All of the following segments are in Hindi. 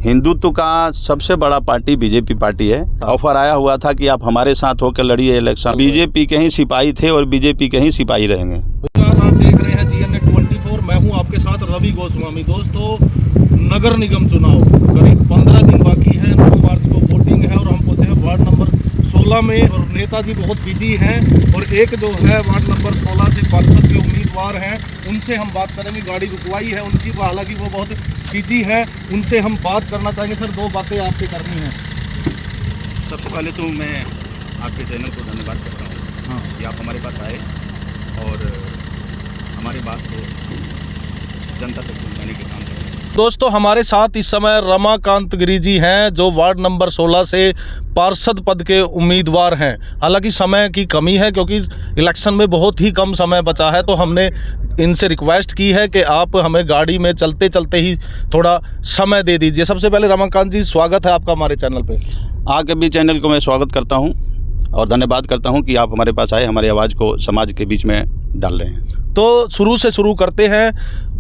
हिंदुत्व का सबसे बड़ा पार्टी बीजेपी पार्टी है। ऑफर आया हुआ था कि आप हमारे साथ होकर लड़िए इलेक्शन। बीजेपी के ही सिपाही थे और बीजेपी के ही सिपाही रहेंगे। आप देख रहे हैं GNA 24। मैं हूं आपके साथ रवि गोस्वामी। दोस्तों, नगर निगम चुनाव करीब 15 दिन बाकी है। 9 मार्च को वोटिंग है और हम होते हैं वार्ड नंबर 16 में। और नेताजी बहुत बिजी हैं और एक जो है वार्ड नंबर 16 से पार्षद के उम्मीदवार हैं, उनसे हम बात करेंगे। गाड़ी रुकवाई है उनकी, हालांकि वो बहुत बिजी है, उनसे हम बात करना चाहेंगे। सर, 2 बातें आपसे करनी है। सबसे पहले तो मैं आपके चैनल को धन्यवाद करता हूँ कि आप हमारे पास आए और हमारी बात को जनता तक पहुँचाने के काम करें। दोस्तों, हमारे साथ इस समय रमाकांत गिरी जी हैं, जो वार्ड नंबर 16 से पार्षद पद के उम्मीदवार हैं। हालांकि समय की कमी है क्योंकि इलेक्शन में बहुत ही कम समय बचा है, तो हमने इनसे रिक्वेस्ट की है कि आप हमें गाड़ी में चलते चलते ही थोड़ा समय दे दीजिए। सबसे पहले रमाकांत जी, स्वागत है आपका हमारे चैनल पे। आपके भी चैनल को मैं स्वागत करता हूँ और धन्यवाद करता हूँ कि आप हमारे पास आए, हमारी आवाज़ को समाज के बीच में डाल रहे हैं। तो शुरू से शुरू करते हैं।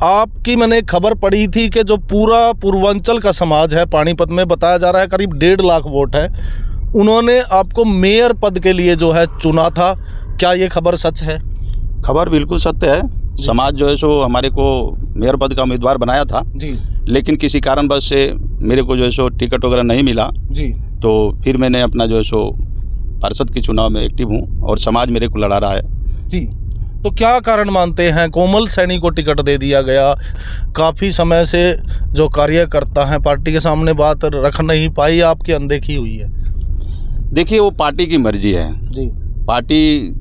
आपकी मैंने खबर पढ़ी थी कि जो पूरा पूर्वांचल का समाज है, पानीपत में बताया जा रहा है करीब 1.5 लाख वोट है, उन्होंने आपको मेयर पद के लिए जो है चुना था। क्या ये खबर सच है? खबर बिल्कुल सत्य है। समाज जो है सो हमारे को मेयर पद का उम्मीदवार बनाया था जी, लेकिन किसी कारणवश से मेरे को जो है सो टिकट वगैरह नहीं मिला जी। तो फिर मैंने अपना जो है सो पार्षद के चुनाव में एक्टिव हूँ और समाज मेरे को लड़ा रहा है जी। तो क्या कारण मानते हैं? कोमल सैनी को टिकट दे दिया गया। काफ़ी समय से जो कार्यकर्ता हैं पार्टी के सामने बात रख नहीं पाई, आपकी अनदेखी हुई है। देखिए, वो पार्टी की मर्जी है जी, पार्टी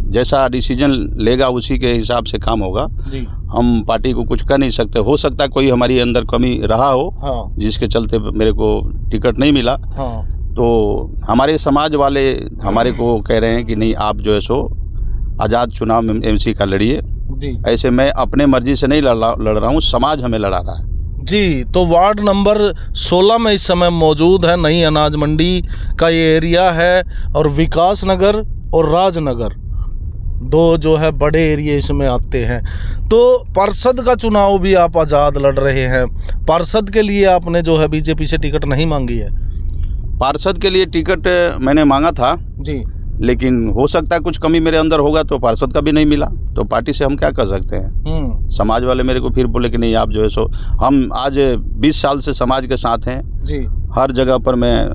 जैसा डिसीजन लेगा उसी के हिसाब से काम होगा जी। हम पार्टी को कुछ कर नहीं सकते। हो सकता है कोई हमारी अंदर कमी रहा हो हाँ, जिसके चलते मेरे को टिकट नहीं मिला। हाँ। तो हमारे समाज वाले हमारे को कह रहे हैं कि नहीं, आप जो है सो आज़ाद चुनाव में MC का लड़िए। जी, ऐसे मैं अपने मर्जी से नहीं लड़ रहा हूँ, समाज हमें लड़ा रहा है। जी। तो वार्ड नंबर 16 में इस समय मौजूद है। नई अनाज मंडी का ये एरिया है और विकास नगर और राजनगर, 2 जो है बड़े एरिया इसमें आते हैं। तो पार्षद का चुनाव भी आप आज़ाद लड़ रहे हैं। पार्षद के लिए आपने जो है बीजेपी से टिकट नहीं मांगी है? पार्षद के लिए टिकट मैंने मांगा था जी, लेकिन हो सकता है कुछ कमी मेरे अंदर होगा तो पार्षद का भी नहीं मिला, तो पार्टी से हम क्या कर सकते हैं। समाज वाले मेरे को फिर बोले कि नहीं, आप जो है सो हम आज 20 साल से समाज के साथ हैं जी, हर जगह पर मैं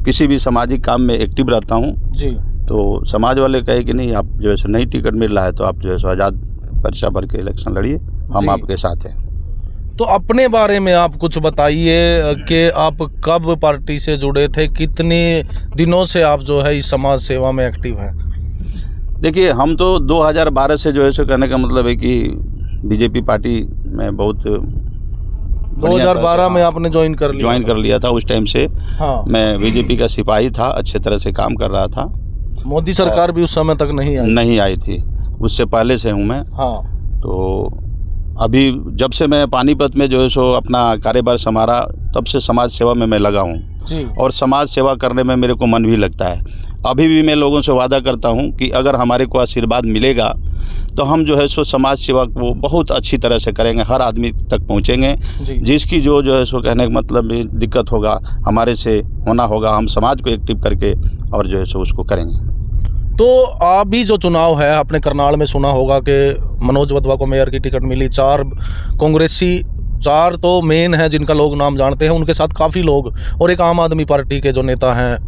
किसी भी सामाजिक काम में एक्टिव रहता हूँ। जी। तो समाज वाले कहे कि नहीं, आप जो है सो नहीं टिकट मिल रहा है तो आप जो है सो आज़ाद पर्चा भर के इलेक्शन लड़िए, हम जी। आपके साथ हैं। तो अपने बारे में आप कुछ बताइए कि आप कब पार्टी से जुड़े थे, कितने दिनों से आप जो है इस समाज सेवा में एक्टिव हैं? देखिए, हम तो 2012 से जो है सो कहने का मतलब है कि बीजेपी पार्टी में बहुत 2012 में आपने ज्वाइन कर लिया था। उस टाइम से हाँ। मैं बीजेपी का सिपाही था, अच्छे तरह से काम कर रहा था। मोदी सरकार भी उस समय तक नहीं आई थी, उससे पहले से हूँ मैं। हाँ। तो अभी जब से मैं पानीपत में जो है सो अपना कार्यभार संभाला तब से समाज सेवा में मैं लगा हूँ जी। और समाज सेवा करने में मेरे को मन भी लगता है। अभी भी मैं लोगों से वादा करता हूँ कि अगर हमारे को आशीर्वाद मिलेगा तो हम जो है सो समाज सेवा को बहुत अच्छी तरह से करेंगे, हर आदमी तक पहुँचेंगे। जिसकी जो है सो कहने का मतलब दिक्कत होगा हमारे से होना होगा, हम समाज को एक्टिव करके और जो है सो उसको करेंगे। तो अभी जो चुनाव है, आपने करनाल में सुना होगा कि मनोज वधवा को मेयर की टिकट मिली। 4 कांग्रेसी, 4 तो मेन है जिनका लोग नाम जानते हैं, उनके साथ काफ़ी लोग और एक आम आदमी पार्टी के जो नेता हैं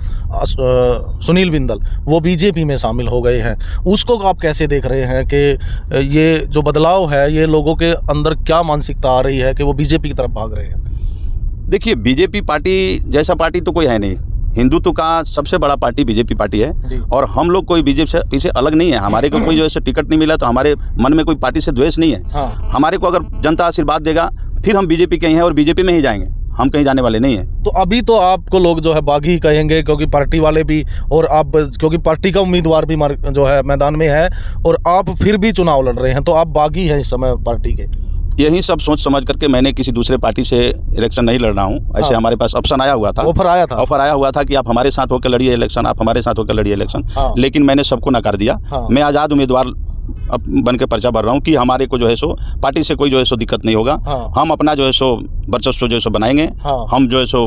सुनील बिंदल, वो बीजेपी में शामिल हो गए हैं। उसको आप कैसे देख रहे हैं कि ये जो बदलाव है, ये लोगों के अंदर क्या मानसिकता आ रही है कि वो बीजेपी की तरफ भाग रहे हैं? देखिए, बीजेपी पार्टी जैसा पार्टी तो कोई है नहीं। हिंदुत्व का सबसे बड़ा पार्टी बीजेपी पार्टी है और हम लोग कोई बीजेपी से अलग नहीं है। हमारे को कोई जो है टिकट नहीं मिला तो हमारे मन में कोई पार्टी से द्वेष नहीं है। हाँ। हमारे को अगर जनता आशीर्वाद देगा फिर हम बीजेपी के ही हैं और बीजेपी में ही जाएंगे, हम कहीं जाने वाले नहीं हैं। तो अभी तो आपको लोग जो है बागी ही कहेंगे क्योंकि पार्टी वाले भी और आप, क्योंकि पार्टी का उम्मीदवार भी जो है मैदान में है और आप फिर भी चुनाव लड़ रहे हैं, तो आप बागी हैं इस समय पार्टी के। यही सब सोच समझ करके मैंने किसी दूसरे पार्टी से इलेक्शन नहीं लड़ रहा हूँ। ऐसे हाँ। हमारे पास ऑप्शन आया हुआ था, ऑफर आया हुआ था कि आप हमारे साथ होकर लड़िए इलेक्शन, आप हमारे साथ होकर लड़िए इलेक्शन। हाँ। लेकिन मैंने सबको नकार दिया। हाँ। मैं आज़ाद उम्मीदवार बन के पर्चा भर रहा हूँ कि हमारे को जो है सो पार्टी से कोई जो है सो दिक्कत नहीं होगा। हाँ। हम अपना जो है सो वर्चस्व जो है सो बनाएंगे। हाँ। हम जो है सो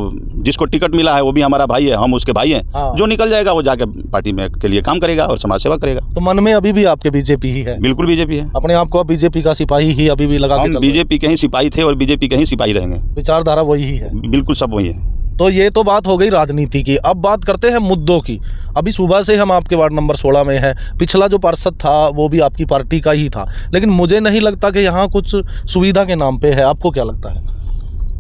जिसको टिकट मिला है वो भी हमारा भाई है, हम उसके भाई हैं। हाँ। जो निकल जाएगा वो जाके पार्टी में के लिए काम करेगा और समाज सेवा करेगा। तो मन में अभी भी आपके बीजेपी ही है? बिल्कुल बीजेपी है। अपने आप को आप बीजेपी का सिपाही ही अभी भी लगा के हम चल रहे हैं? बीजेपी के ही सिपाही थे और बीजेपी के ही सिपाही रहेंगे। विचारधारा वही ही है? बिल्कुल सब वही है। तो ये तो बात हो गई राजनीति की। अब बात करते हैं मुद्दों की। अभी सुबह से हम आपके वार्ड नंबर 16 में हैं। पिछला जो पार्षद था वो भी आपकी पार्टी का ही था, लेकिन मुझे नहीं लगता कि यहाँ कुछ सुविधा के नाम पे है। आपको क्या लगता है?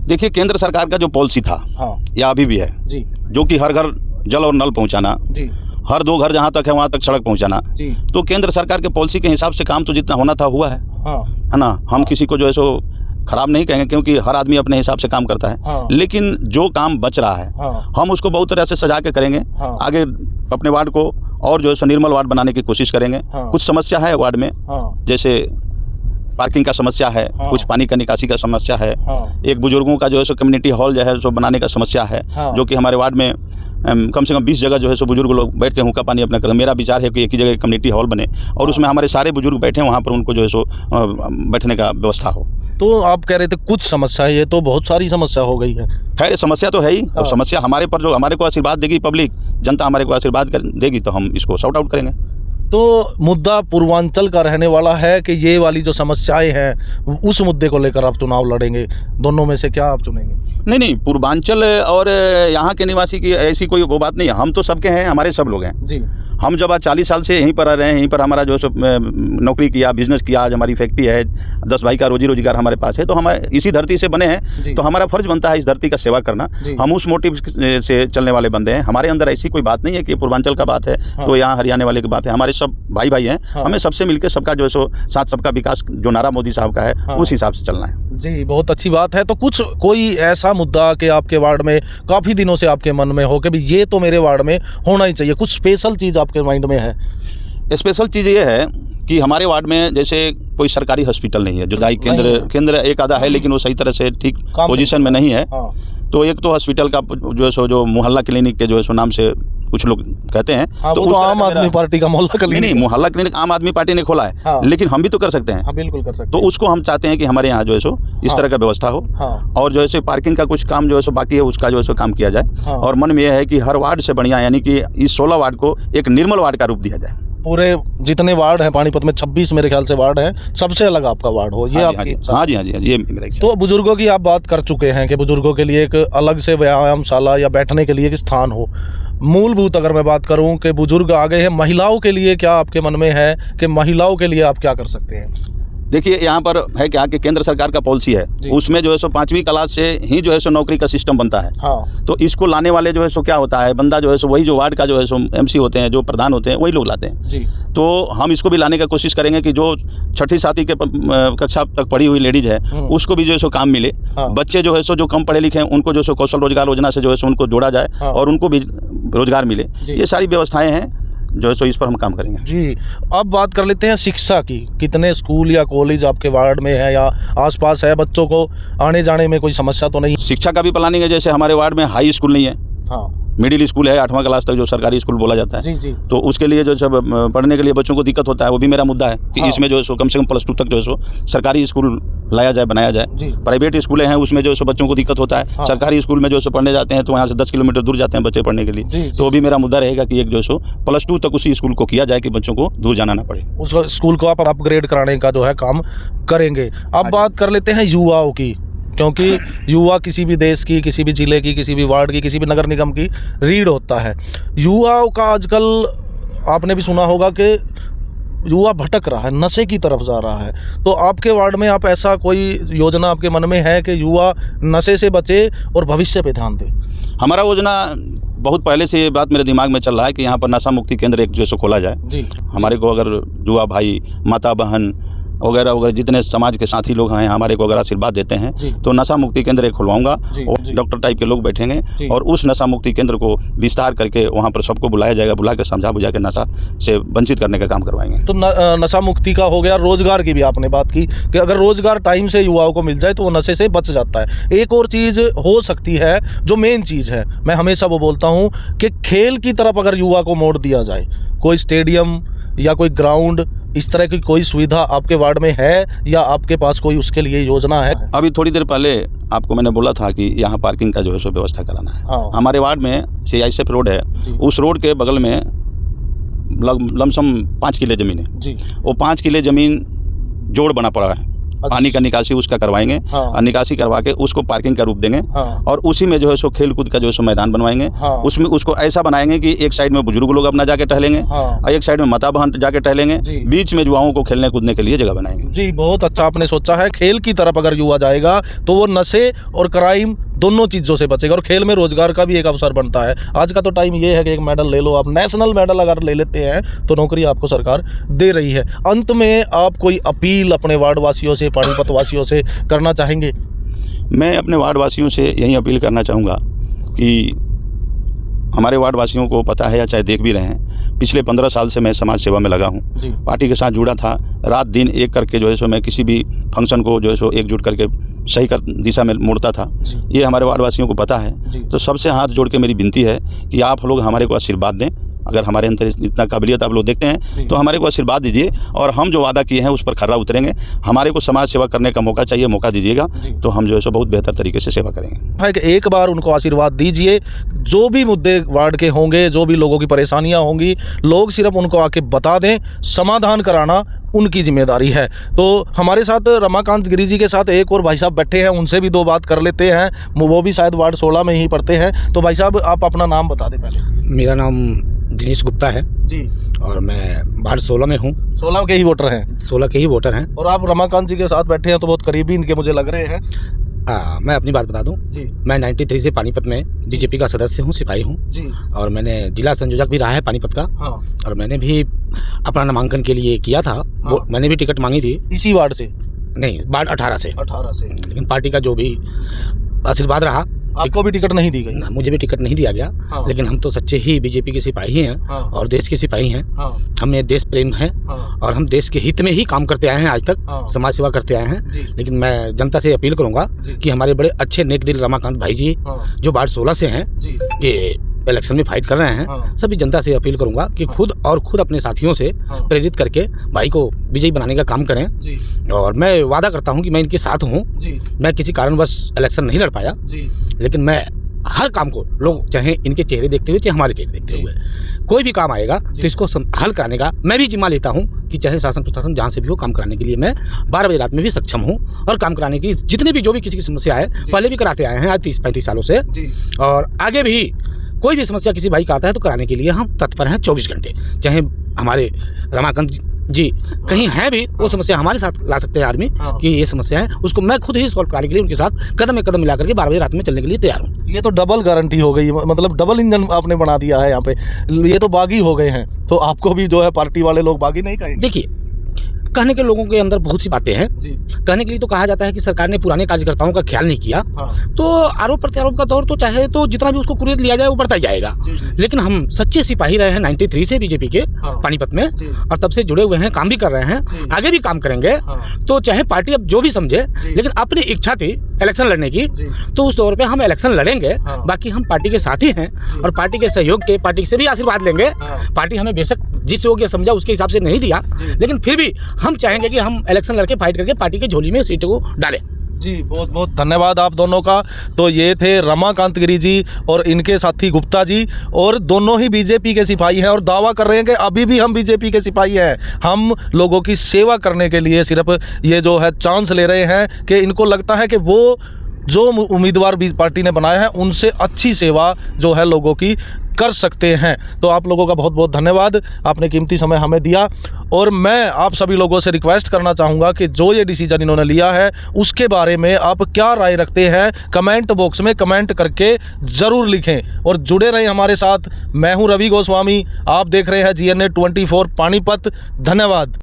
देखिए, केंद्र सरकार का जो पॉलिसी था, हाँ या अभी भी है जी, जो कि हर घर जल और नल पहुंचाना, जी हर 2 घर जहां तक है वहां तक सड़क पहुंचाना, जी, तो केंद्र सरकार के पॉलिसी के हिसाब से काम तो जितना होना था हुआ है हाँ ना। हम किसी को जो है सो खराब नहीं कहेंगे, क्योंकि हर आदमी अपने हिसाब से काम करता है। हाँ। लेकिन जो काम बच रहा है हाँ हम उसको बहुत तरह से सजा के करेंगे। हाँ। आगे अपने वार्ड को और जो है सो निर्मल वार्ड बनाने की कोशिश करेंगे। हाँ। कुछ समस्या है वार्ड में, हाँ जैसे पार्किंग का समस्या है, हाँ। कुछ पानी का निकासी का समस्या है, हाँ एक बुजुर्गों का जो है सो कम्युनिटी हॉल जो है सो बनाने का समस्या है। हाँ। जो कि हमारे वार्ड में कम से कम 20 जगह जो है सो बुजुर्ग लोग बैठ के हुक्का पानी अपना करें। मेरा विचार है कि एक ही जगह कम्युनिटी हॉल बने और उसमें हमारे सारे बुजुर्ग बैठे, वहाँ पर उनको जो है सो बैठने का व्यवस्था हो। तो आप कह रहे थे कुछ समस्या है, ये तो बहुत सारी समस्या हो गई है। खैर समस्या तो है ही। हाँ। अब समस्या हमारे पर जो हमारे को आशीर्वाद देगी पब्लिक, जनता हमारे को आशीर्वाद देगी, तो हम इसको सॉर्ट आउट करेंगे। तो मुद्दा पूर्वांचल का रहने वाला है कि ये वाली जो समस्याएं हैं उस मुद्दे को लेकर आप चुनाव लड़ेंगे? दोनों में से क्या आप चुनेंगे? नहीं, पूर्वांचल और यहाँ के निवासी की ऐसी कोई वो बात नहीं है। हम तो सबके हैं, हमारे सब लोग हैं जी। हम जब आज 40 साल से यहीं पर रह रहे हैं, यहीं पर हमारा जो है नौकरी किया, बिजनेस किया, आज हमारी फैक्ट्री है, 10 भाई का रोजी रोजगार हमारे पास है, तो हमारे इसी धरती से बने हैं, तो हमारा फर्ज बनता है इस धरती का सेवा करना। हम उस मोटिव से चलने वाले बंदे हैं। हमारे अंदर ऐसी कोई बात नहीं है कि पूर्वांचल का बात है तो यहाँ हरियाणा वाले की बात है। हमारे सब भाई भाई हैं। हमें सबसे मिलकर सबका जो है सो साथ सबका विकास, जो नारा मोदी साहब का है, उस हिसाब से चलना है। जी, बहुत अच्छी बात है। तो कुछ कोई ऐसा मुद्दा कि आपके वार्ड में काफ़ी दिनों से आपके मन में हो कि भाई ये तो मेरे वार्ड में होना ही चाहिए, कुछ स्पेशल चीज़ आपके माइंड में है? स्पेशल चीज़ ये है कि हमारे वार्ड में जैसे कोई सरकारी हॉस्पिटल नहीं है। जो दाई केंद्र एक आधा है, लेकिन वो सही तरह से ठीक पोजीशन में नहीं है। तो एक तो हॉस्पिटल का जो है सो जो मोहल्ला क्लिनिक के जो है सो नाम से कुछ लोग कहते हैं, तो वो तो आम आदमी पार्टी का मोहल्ला क्लिनिक नहीं, मोहल्ला क्लिनिक आम आदमी पार्टी ने खोला है। लेकिन हम भी तो कर सकते हैं। बिल्कुल कर सकते हैं। तो उसको हम चाहते हैं कि हमारे यहाँ जो है सो इस तरह का व्यवस्था हो। और जो है पार्किंग का कुछ काम जो है सो बाकी है, उसका जो है सो काम किया जाए। और मन में यह है कि हर वार्ड से बढ़िया, यानी कि इस 16 वार्ड को एक निर्मल वार्ड का रूप दिया जाए। पूरे जितने वार्ड हैं पानीपत में, 26 मेरे ख्याल से वार्ड हैं, सबसे अलग आपका वार्ड हो, ये आपकी इच्छा? हाँ जी, ये मेरा इच्छा। तो बुजुर्गों की आप बात कर चुके हैं कि बुजुर्गों के लिए एक अलग से व्यायामशाला या बैठने के लिए एक स्थान हो। मूलभूत अगर मैं बात करूं कि बुजुर्ग आ गए हैं, महिलाओं के लिए क्या आपके मन में है कि महिलाओं के लिए आप क्या कर सकते हैं? देखिए, यहाँ पर है क्या कि केंद्र सरकार का पॉलिसी है, उसमें जो है सो 5वीं क्लास से ही जो है सो नौकरी का सिस्टम बनता है। तो इसको लाने वाले जो है सो क्या होता है, बंदा जो है सो वही जो वार्ड का जो है सो MC होते हैं, जो प्रधान होते हैं, वही लोग लाते हैं जी। तो हम इसको भी लाने का कोशिश करेंगे कि जो 6ठी 7वीं के कक्षा तक पढ़ी हुई लेडीज है उसको भी जो है सो काम मिले। बच्चे जो है सो जो कम पढ़े लिखे हैं उनको जो सो कौशल रोजगार योजना से जो है सो उनको जोड़ा जाए और उनको भी रोजगार मिले। ये सारी व्यवस्थाएं हैं जो है सो इस पर हम काम करेंगे जी। अब बात कर लेते हैं शिक्षा की। कितने स्कूल या कॉलेज आपके वार्ड में है या आसपास है? बच्चों को आने जाने में कोई समस्या तो नहीं? शिक्षा का भी प्लानिंग है। जैसे हमारे वार्ड में हाई स्कूल नहीं है, मिडिल स्कूल है, 8वां क्लास तक जो सरकारी स्कूल बोला जाता है। जी। तो उसके लिए जो सब पढ़ने के लिए बच्चों को दिक्कत होता है, वो भी मेरा मुद्दा है कि इसमें जो है सो कम से कम +2 तक जो है सो सरकारी स्कूल लाया जाए, बनाया जाए। प्राइवेट स्कूल हैं उसमें जो है सो बच्चों को दिक्कत होता है। सरकारी स्कूल में जो है सो पढ़ने जाते हैं तो यहाँ से 10 किलोमीटर दूर जाते हैं बच्चे पढ़ने के लिए। तो वो भी मेरा मुद्दा रहेगा कि एक जो है सो +2 तक उसी स्कूल को किया जाए कि बच्चों को दूर जाना ना पड़े। उस स्कूल को आप अपग्रेड कराने का जो है काम करेंगे। अब बात कर लेते हैं युवाओं की, क्योंकि युवा किसी भी देश की, किसी भी जिले की, किसी भी वार्ड की, किसी भी नगर निगम की रीढ़ होता है। युवाओं का आजकल आपने भी सुना होगा कि युवा भटक रहा है, नशे की तरफ जा रहा है। तो आपके वार्ड में आप ऐसा कोई योजना आपके मन में है कि युवा नशे से बचे और भविष्य पे ध्यान दे? हमारा योजना बहुत पहले से ये बात मेरे दिमाग में चल रहा है कि यहाँ पर नशा मुक्ति केंद्र एक जो सो खोला जाए जी। हमारे को अगर युवा भाई, माता बहन वगैरह वगैरह जितने समाज के साथी लोग हैं हमारे को अगर आशीर्वाद देते हैं तो नशा मुक्ति केंद्र एक खुलवाऊंगा और डॉक्टर टाइप के लोग बैठेंगे और उस नशा मुक्ति केंद्र को विस्तार करके वहाँ पर सबको बुलाया जाएगा, बुला के समझा बुझा के नशा से वंचित करने का काम करवाएंगे। तो नशा मुक्ति का हो गया। रोजगार की भी आपने बात की कि अगर रोजगार टाइम से युवाओं को मिल जाए तो वो नशे से बच जाता है। एक और चीज़ हो सकती है जो मेन चीज़ है, मैं हमेशा वो बोलता हूँ कि खेल की तरफ अगर युवा को मोड़ दिया जाए, कोई स्टेडियम या कोई ग्राउंड इस तरह की कोई सुविधा आपके वार्ड में है या आपके पास कोई उसके लिए योजना है? अभी थोड़ी देर पहले आपको मैंने बोला था कि यहाँ पार्किंग का जो है सो व्यवस्था कराना है। हाँ। हमारे वार्ड में CISF रोड है, जी। उस रोड के बगल में लमसम 5 किले ज़मीन है। जी। वो 5 किले ज़मीन जोड़ बना पड़ा है। पानी का निकासी उसका करवाएंगे। हाँ। और निकासी करवा के उसको पार्किंग का रूप देंगे। हाँ। और उसी में जो है सो खेल कूद का जो है सो मैदान बनवाएंगे। हाँ। उसमें उसको ऐसा बनाएंगे कि एक साइड में बुजुर्ग लोग अपना जाके टहलेंगे। हाँ। और एक साइड में माता बहन जाके टहलेंगे। जी। बीच में युवाओं को खेलने कूदने के लिए जगह बनाएंगे। जी, बहुत अच्छा आपने सोचा है। खेल की तरफ अगर युवा जाएगा तो वो नशे और क्राइम दोनों चीज़ों से बचेगा और खेल में रोजगार का भी एक अवसर बनता है। आज का तो टाइम ये है कि एक मेडल ले लो आप, नेशनल मेडल अगर ले लेते हैं तो नौकरी आपको सरकार दे रही है। अंत में आप कोई अपील अपने वार्ड वासियों से, पानीपत वासियों से करना चाहेंगे? मैं अपने वार्ड वासियों से यही अपील करना चाहूँगा कि हमारे वार्ड वासियों को पता है या चाहे देख भी रहे हैं, पिछले 15 साल से मैं समाज सेवा में लगा हूँ। पार्टी के साथ जुड़ा था। रात दिन एक करके जो है सो मैं किसी भी फंक्शन को जो है सो एकजुट करके सही कर दिशा में मोड़ता था। ये हमारे वार्ड वासियों को पता है। तो सबसे हाथ जोड़ के मेरी विनती है कि आप लोग हमारे को आशीर्वाद दें। अगर हमारे अंदर इतना काबिलियत आप लोग देखते हैं तो हमारे को आशीर्वाद दीजिए और हम जो वादा किए हैं उस पर खरा उतरेंगे। हमारे को समाज सेवा करने का मौका चाहिए, मौका दीजिएगा तो हम जो है सो बहुत बेहतर तरीके से सेवा करेंगे। एक बार उनको आशीर्वाद दीजिए। जो भी मुद्दे वार्ड के होंगे, जो भी लोगों की परेशानियां होंगी, लोग सिर्फ उनको आके बता दें, समाधान कराना उनकी जिम्मेदारी है। तो हमारे साथ रमाकांत गिरी जी के साथ एक और भाई साहब बैठे हैं, उनसे भी 2 बात कर लेते हैं। वो भी शायद वार्ड 16 में ही पढ़ते हैं। तो भाई साहब, आप अपना नाम बता दें पहले। मेरा नाम दिनेश गुप्ता है जी और मैं वार्ड 16 में हूँ। 16 के ही वोटर हैं? 16 के ही वोटर हैं। और आप रमाकांत जी के साथ बैठे हैं तो बहुत करीबी इनके मुझे लग रहे हैं। मैं अपनी बात बता दूं जी। मैं 93 से पानीपत में बीजेपी का सदस्य हूं, सिपाही हूं जी। और मैंने जिला संयोजक भी रहा है पानीपत का। हाँ। और मैंने भी अपना नामांकन के लिए किया था। हाँ। मैंने भी टिकट मांगी थी। इसी वार्ड से? नहीं, वार्ड 18 से। लेकिन पार्टी का जो भी आशीर्वाद रहा, आपको भी टिकट नहीं दी गई? मुझे भी टिकट नहीं दिया गया। हाँ। लेकिन हम तो सच्चे ही बीजेपी के सिपाही हैं। हाँ। और देश के सिपाही हैं। हाँ। हमें देश प्रेम है। हाँ। और हम देश के हित में ही काम करते आए हैं आज तक। हाँ। समाज सेवा करते आए हैं। जी। लेकिन मैं जनता से अपील करूंगा कि हमारे बड़े अच्छे नेक दिल रमाकांत भाई जी हाँ। जो वार्ड 16 से हैं, जी। ये इलेक्शन में फाइट कर रहे हैं। हाँ। सभी जनता से अपील करूंगा कि खुद अपने साथियों से हाँ। प्रेरित करके भाई को विजयी बनाने का काम करें। जी। और मैं वादा करता हूं कि मैं इनके साथ हूं। जी। मैं किसी कारणवश इलेक्शन नहीं लड़ पाया, जी। लेकिन मैं हर काम को, लोग चाहे इनके चेहरे देखते हुए चाहे हमारे चेहरे देखते हुए, कोई भी काम आएगा तो इसको हल कराने का मैं भी जिम्मा लेता हूं कि चाहे शासन प्रशासन जहाँ से भी हो, काम कराने के लिए मैं 12 बजे रात में भी सक्षम हूं। और काम कराने की जितने भी जो भी किसी की समस्या है, पहले भी कराते आए हैं आज 30-35 सालों से। और आगे भी कोई भी समस्या किसी भाई का आता है तो कराने के लिए हम तत्पर हैं 24 घंटे। चाहे हमारे रमाकांत जी कहीं हैं भी, वो समस्या हमारे साथ ला सकते हैं आदमी कि ये समस्या है, उसको मैं खुद ही सॉल्व कराने के लिए उनके साथ कदम में कदम मिला करके 12 बजे रात में चलने के लिए तैयार हूँ। ये तो डबल गारंटी हो गई, मतलब डबल इंजन आपने बना दिया है यहाँ पे। ये तो बागी हो गए हैं, तो आपको भी जो है पार्टी वाले लोग बागी नहीं कहेंगे? देखिए, कहने के लोगों के अंदर बहुत सी बातें हैं। कहने के लिए तो कहा जाता है कि सरकार ने पुराने कार्यकर्ताओं का ख्याल नहीं किया। हाँ। तो आरोप प्रत्यारोप का दौर तो चाहे तो जितना भी उसको कुरेद लिया जाए वो बढ़ता ही जाएगा। लेकिन हम सच्चे सिपाही रहे हैं 93 से बीजेपी के। हाँ। पानीपत में, और तब से जुड़े हुए हैं, काम भी कर रहे हैं, आगे भी काम करेंगे। हाँ। तो चाहे पार्टी अब जो भी समझे, लेकिन अपनी इच्छा थी इलेक्शन लड़ने की, तो उस दौर पे हम इलेक्शन लड़ेंगे। हाँ। बाकी हम पार्टी के साथ ही हैं और पार्टी के सहयोग के, पार्टी से भी आशीर्वाद लेंगे। हाँ। पार्टी हमें बेशक जिस योग्य समझा उसके हिसाब से नहीं दिया, लेकिन फिर भी हम चाहेंगे कि हम इलेक्शन लड़के फाइट करके पार्टी के झोली में सीटों को डालें। जी, बहुत बहुत धन्यवाद आप दोनों का। तो ये थे रमाकांत गिरी जी और इनके साथी गुप्ता जी, और दोनों ही बीजेपी के सिपाही हैं और दावा कर रहे हैं कि अभी भी हम बीजेपी के सिपाही हैं। हम लोगों की सेवा करने के लिए सिर्फ ये जो है चांस ले रहे हैं कि इनको लगता है कि वो जो उम्मीदवार भी पार्टी ने बनाया है उनसे अच्छी सेवा जो है लोगों की कर सकते हैं। तो आप लोगों का बहुत बहुत धन्यवाद, आपने कीमती समय हमें दिया। और मैं आप सभी लोगों से रिक्वेस्ट करना चाहूँगा कि जो ये डिसीजन इन्होंने लिया है उसके बारे में आप क्या राय रखते हैं, कमेंट बॉक्स में कमेंट करके ज़रूर लिखें और जुड़े रहें हमारे साथ। मैं हूँ रवि गोस्वामी, आप देख रहे हैं GNA 24 पानीपत। धन्यवाद।